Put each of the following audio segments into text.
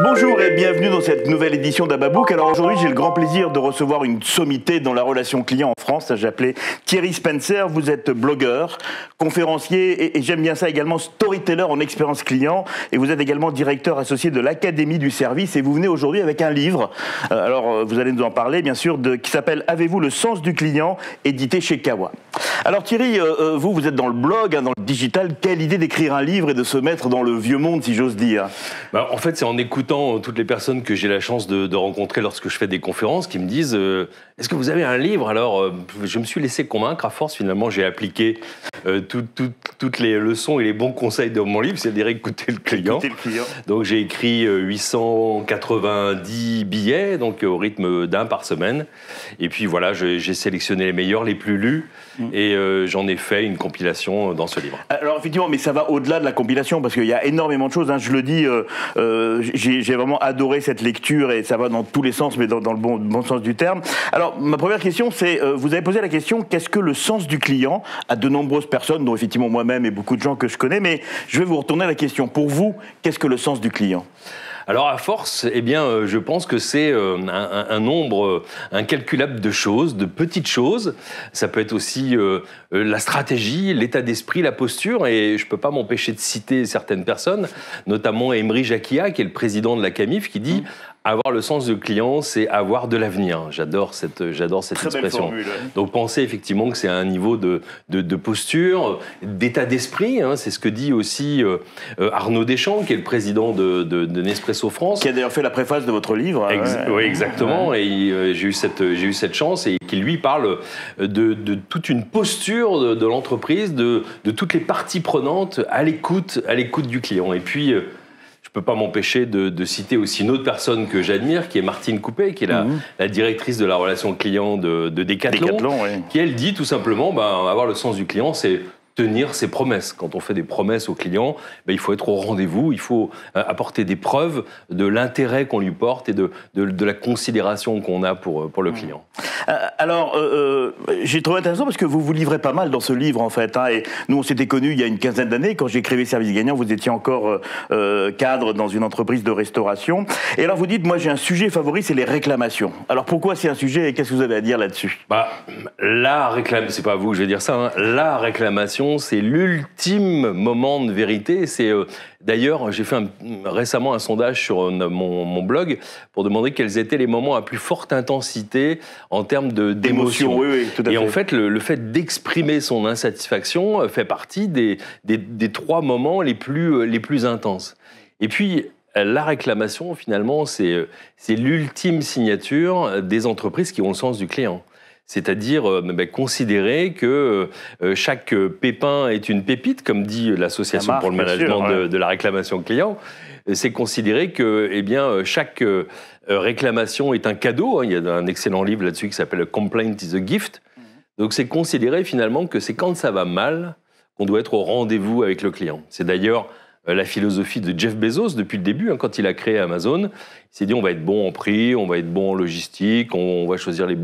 Bonjour et bienvenue dans cette nouvelle édition d'Ababook. Alors aujourd'hui, j'ai le grand plaisir de recevoir une sommité dans la relation client en France. J'ai appelé Thierry Spencer. Vous êtes blogueur, conférencier et j'aime bien ça également, storyteller en expérience client. Et vous êtes également directeur associé de l'Académie du service. Et vous venez aujourd'hui avec un livre. Alors vous allez nous en parler, bien sûr, qui s'appelle Avez-vous le sens du client, édité chez Kawa. Alors Thierry, vous êtes dans le blog, dans le digital. Quelle idée d'écrire un livre et de se mettre dans le vieux monde, si j'ose dire? En fait, c'est en écoutant toutes les personnes que j'ai la chance de rencontrer lorsque je fais des conférences qui me disent est-ce que vous avez un livre? Alors, je me suis laissé convaincre. À force, finalement, j'ai appliqué toutes les leçons et les bons conseils de mon livre, c'est-à-dire écouter le client. Donc, j'ai écrit 890 billets, donc au rythme d'un par semaine. Et puis voilà, j'ai sélectionné les meilleurs, les plus lus, et j'en ai fait une compilation dans ce livre. Alors effectivement, mais ça va au-delà de la compilation, parce qu'il y a énormément de choses. Je le dis, j'ai vraiment adoré cette lecture, et ça va dans tous les sens, mais dans le bon sens du terme. Alors, ma première question, c'est, vous avez posé la question, qu'est-ce que le sens du client à de nombreuses personnes, dont effectivement moi-même et beaucoup de gens que je connais, mais je vais vous retourner la question. Pour vous, qu'est-ce que le sens du client ? Alors à force, je pense que c'est un nombre incalculable de choses, de petites choses. Ça peut être aussi la stratégie, l'état d'esprit, la posture. Et je ne peux pas m'empêcher de citer certaines personnes, notamment Emery Jacquia, qui est le président de la CAMIF, qui dit avoir le sens du client, c'est avoir de l'avenir. J'adore cette expression. Donc pensez effectivement que c'est un niveau de posture, d'état d'esprit. C'est ce que dit aussi Arnaud Deschamps, qui est le président de Nespresso France. Qui a d'ailleurs fait la préface de votre livre. Oui, exactement. Ouais. Et j'ai eu cette chance, et qui lui parle de toute une posture de l'entreprise, de toutes les parties prenantes à l'écoute du client. Et puis, je ne peux pas m'empêcher de citer aussi une autre personne que j'admire, qui est Martine Coupet, qui est la directrice de la relation client de Decathlon, qui, elle, dit tout simplement, avoir le sens du client, c'est tenir ses promesses. Quand on fait des promesses aux clients, il faut être au rendez-vous, il faut apporter des preuves de l'intérêt qu'on lui porte et de la considération qu'on a pour le client. Alors, j'ai trouvé intéressant parce que vous livrez pas mal dans ce livre, en fait. Et nous, on s'était connus il y a une quinzaine d'années. Quand j'écrivais Service Gagnant, vous étiez encore cadre dans une entreprise de restauration. Et alors, vous dites, moi, j'ai un sujet favori, c'est les réclamations. Alors, pourquoi c'est un sujet et qu'est-ce que vous avez à dire là-dessus? La réclamation, c'est pas à vous que je vais dire ça, la réclamation, c'est l'ultime moment de vérité. D'ailleurs, j'ai fait récemment un sondage sur mon blog pour demander quels étaient les moments à plus forte intensité en termes d'émotion. Oui, tout à fait. Et en fait, le fait d'exprimer son insatisfaction fait partie des 3 moments les plus intenses. Et puis, la réclamation, finalement, c'est l'ultime signature des entreprises qui ont le sens du client. C'est-à-dire considérer que chaque pépin est une pépite, comme dit l'Association pour le management de la réclamation client. C'est considérer que chaque réclamation est un cadeau. Il y a un excellent livre là-dessus qui s'appelle « Complaint is a gift ». Donc c'est considérer finalement que c'est quand ça va mal qu'on doit être au rendez-vous avec le client. C'est d'ailleurs la philosophie de Jeff Bezos depuis le début, quand il a créé Amazon. Il s'est dit on va être bon en prix, on va être bon en logistique, on va choisir les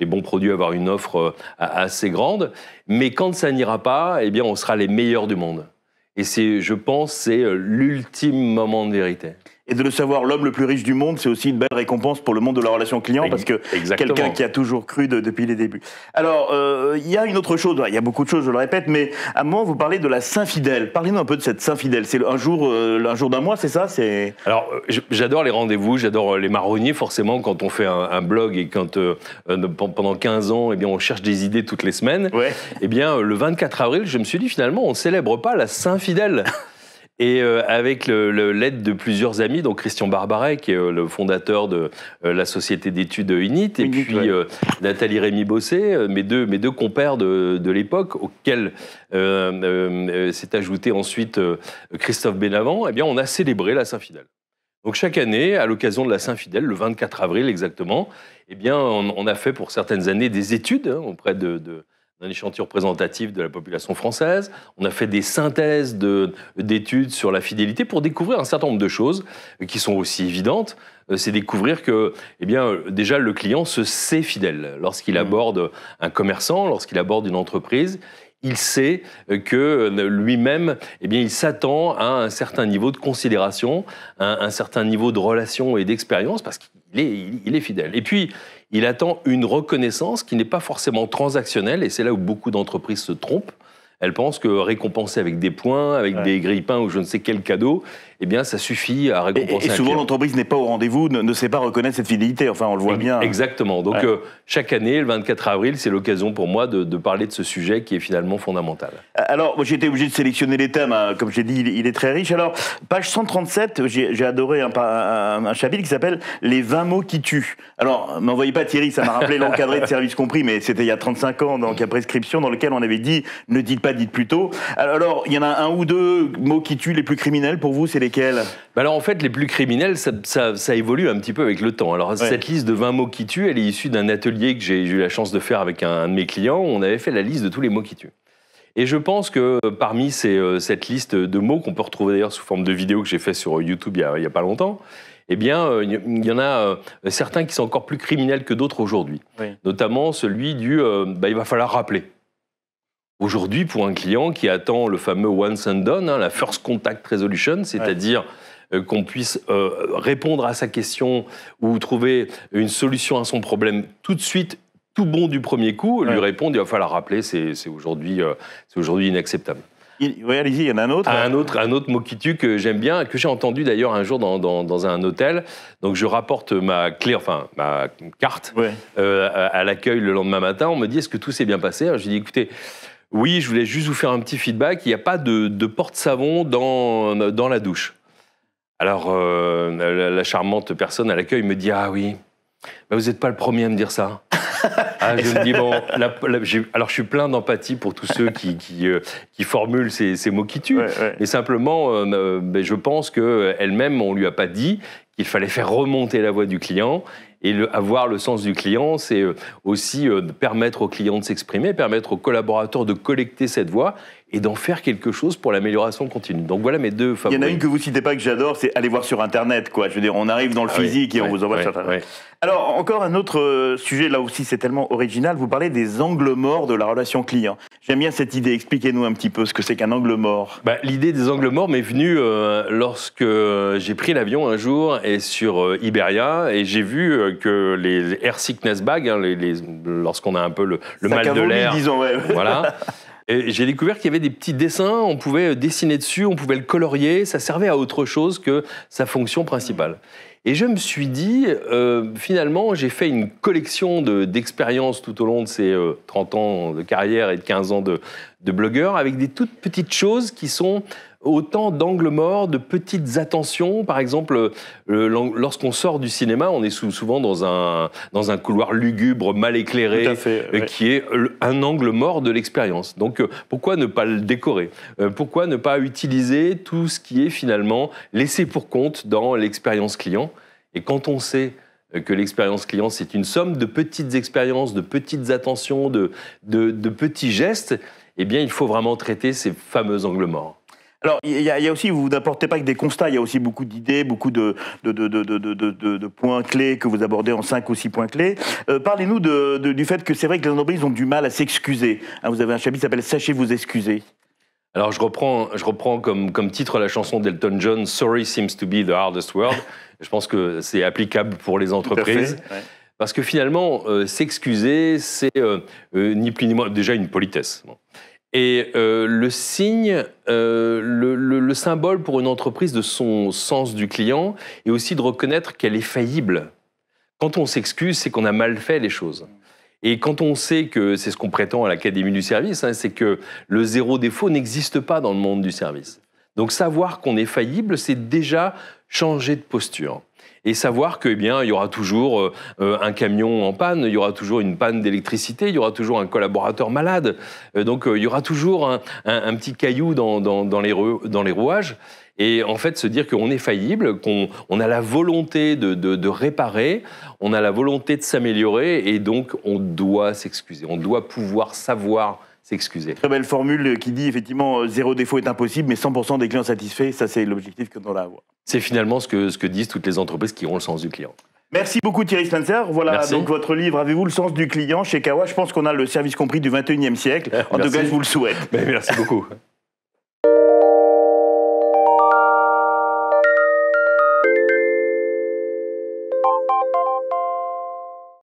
bons produits, avoir une offre assez grande. Mais quand ça n'ira pas, on sera les meilleurs du monde. Et je pense, c'est l'ultime moment de vérité. Et de le savoir, l'homme le plus riche du monde, c'est aussi une belle récompense pour le monde de la relation client, parce que quelqu'un qui a toujours cru depuis les débuts. Alors, il y a une autre chose, il y a beaucoup de choses, je le répète, mais à un moment, vous parlez de la Saint-Fidèle. Parlez-nous un peu de cette Saint-Fidèle. C'est un jour d'un mois, c'est ça? Alors, j'adore les rendez-vous, j'adore les marronniers, forcément, quand on fait un blog et quand pendant 15 ans, on cherche des idées toutes les semaines. Ouais. Le 24 avril, je me suis dit, finalement, on ne célèbre pas la Saint-Fidèle. Et avec l'aide de plusieurs amis, donc Christian Barbaret, qui est le fondateur de la société d'études UNIT, et puis Nathalie Rémy-Bossé, mes deux compères de l'époque, auxquels s'est ajouté ensuite Christophe Benavent, on a célébré la Saint-Fidèle. Donc chaque année, à l'occasion de la Saint-Fidèle, le 24 avril exactement, on a fait pour certaines années des études auprès d'un échantillon représentatif de la population française. On a fait des synthèses d'études sur la fidélité pour découvrir un certain nombre de choses qui sont aussi évidentes. C'est découvrir que, déjà, le client se sait fidèle. Lorsqu'il aborde un commerçant, lorsqu'il aborde une entreprise, il sait que lui-même, eh bien, il s'attend à un certain niveau de considération, un certain niveau de relation et d'expérience, parce qu'il est fidèle. Et puis, il attend une reconnaissance qui n'est pas forcément transactionnelle, et c'est là où beaucoup d'entreprises se trompent. Elles pensent que récompenser avec des points, avec des grille-pains ou je ne sais quel cadeau, eh bien, ça suffit à récompenser. Et souvent, l'entreprise n'est pas au rendez-vous, ne sait pas reconnaître cette fidélité. Enfin, on le voit bien. Exactement. Donc, chaque année, le 24 avril, c'est l'occasion pour moi de parler de ce sujet qui est finalement fondamental. Alors, j'ai été obligé de sélectionner les thèmes. Hein. Comme j'ai dit, il est très riche. Alors, page 137, j'ai adoré un chapitre qui s'appelle « Les 20 mots qui tuent ». Alors, m'envoyez pas Thierry, ça m'a rappelé l'encadré de service compris, mais c'était il y a 35 ans, dans la prescription, dans lequel on avait dit « Ne dites pas, dites plutôt ». Alors, il y en a un ou deux mots qui tuent les plus criminels. Pour vous, c'est lesquels ? Alors en fait, les plus criminels, ça évolue un petit peu avec le temps. Alors cette liste de 20 mots qui tuent, elle est issue d'un atelier que j'ai eu la chance de faire avec un de mes clients, où on avait fait la liste de tous les mots qui tuent. Et je pense que parmi cette liste de mots, qu'on peut retrouver d'ailleurs sous forme de vidéo que j'ai fait sur YouTube il y a pas longtemps, eh bien, il y en a certains qui sont encore plus criminels que d'autres aujourd'hui. Oui. Notamment celui du il va falloir rappeler. Aujourd'hui, pour un client qui attend le fameux once and done, la first contact resolution, c'est-à-dire qu'on puisse répondre à sa question ou trouver une solution à son problème tout de suite, tout bon du premier coup, lui répondre, il va falloir rappeler, c'est aujourd'hui inacceptable. Oui, allez-y, il y en a un autre. Un autre mot qui tue que j'aime bien, que j'ai entendu d'ailleurs un jour dans un hôtel. Donc je rapporte ma carte à l'accueil le lendemain matin. On me dit, est-ce que tout s'est bien passé ? Alors, je dis, écoutez, oui, je voulais juste vous faire un petit feedback. Il n'y a pas de porte-savon dans la douche. Alors, la charmante personne à l'accueil me dit, ah oui, vous n'êtes pas le premier à me dire ça. Je me dis, bon, alors je suis plein d'empathie pour tous ceux qui formulent ces mots qui tuent. Mais simplement, je pense qu'elle-même, on ne lui a pas dit qu'il fallait faire remonter la voix du client. Et avoir le sens du client, c'est aussi permettre au client de s'exprimer, permettre aux collaborateurs de collecter cette voix et d'en faire quelque chose pour l'amélioration continue. Donc voilà mes deux favoris. Il y en a une que vous citez pas que j'adore, c'est aller voir sur Internet, quoi. Je veux dire, on arrive dans le physique et on vous envoie sur Internet. Alors, encore un autre sujet, là aussi, c'est tellement original. Vous parlez des angles morts de la relation client. J'aime bien cette idée. Expliquez-nous un petit peu ce que c'est qu'un angle mort. L'idée des angles morts m'est venue lorsque j'ai pris l'avion un jour et sur Iberia et j'ai vu que les air sickness bags, lorsqu'on a un peu le mal de l'air, disons, voilà. Et j'ai découvert qu'il y avait des petits dessins, on pouvait dessiner dessus, on pouvait le colorier, ça servait à autre chose que sa fonction principale. Et je me suis dit, finalement, j'ai fait une collection d'expériences tout au long de ces 30 ans de carrière et de 15 ans de blogueur, avec des toutes petites choses qui sont autant d'angles morts, de petites attentions. Par exemple, lorsqu'on sort du cinéma, on est souvent dans un couloir lugubre, mal éclairé, qui est un angle mort de l'expérience. Donc, pourquoi ne pas le décorer ? Pourquoi ne pas utiliser tout ce qui est finalement laissé pour compte dans l'expérience client ? Et quand on sait que l'expérience client, c'est une somme de petites expériences, de petites attentions, de petits gestes, eh bien, il faut vraiment traiter ces fameux angles morts. Alors, il y a aussi, vous n'apportez pas que des constats, il y a aussi beaucoup d'idées, beaucoup de points clés que vous abordez en 5 ou 6 points clés. Parlez-nous du fait que c'est vrai que les entreprises ont du mal à s'excuser. Vous avez un chapitre qui s'appelle « Sachez vous excuser ». Alors, je reprends comme titre la chanson d'Elton John, « Sorry seems to be the hardest word ». Je pense que c'est applicable pour les entreprises. Parce que finalement, s'excuser, c'est ni plus ni moins déjà une politesse. Et le signe, le symbole pour une entreprise de son sens du client est aussi de reconnaître qu'elle est faillible. Quand on s'excuse, c'est qu'on a mal fait les choses. Et quand on sait que, c'est ce qu'on prétend à l'Académie du service, c'est que le zéro défaut n'existe pas dans le monde du service. Donc savoir qu'on est faillible, c'est déjà changer de posture. Et savoir qu'il y aura toujours un camion en panne, il y aura toujours une panne d'électricité, il y aura toujours un collaborateur malade. Donc il y aura toujours un petit caillou dans les rouages. Et en fait, se dire qu'on est faillible, qu'on a la volonté de réparer, on a la volonté de s'améliorer, et donc on doit s'excuser. On doit pouvoir savoir s'excuser. Très belle formule qui dit effectivement zéro défaut est impossible, mais 100% des clients satisfaits, ça c'est l'objectif que l'on a à avoir. C'est finalement ce que disent toutes les entreprises qui ont le sens du client. Merci beaucoup Thierry Spencer. Voilà Merci. donc votre livre « Avez-vous le sens du client » chez Kawa. Je pense qu'on a le service compris du 21e siècle. En tout cas, je vous le souhaite. Merci beaucoup.